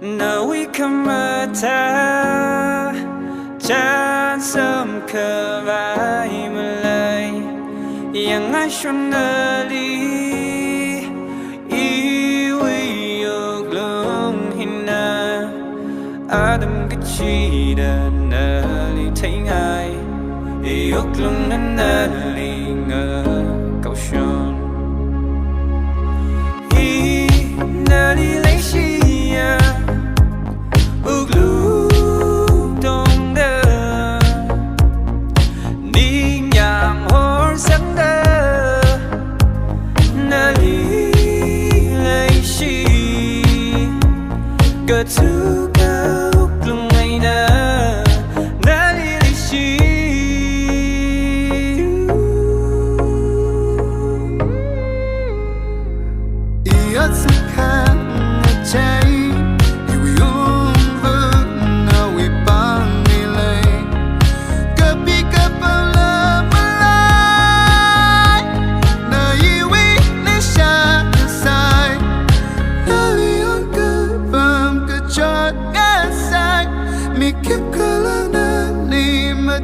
Nawi kamata chan sam kavai malay yang ashunali iwi wuklung hina adam kachida nali thấy ai wuklung nali ngờ câu shon nali lấy xia wuklung dong da đi nhàng hor sắc da nali lấy xi Kathuka wuklung ngày da nali lấy xi Keep calling me, my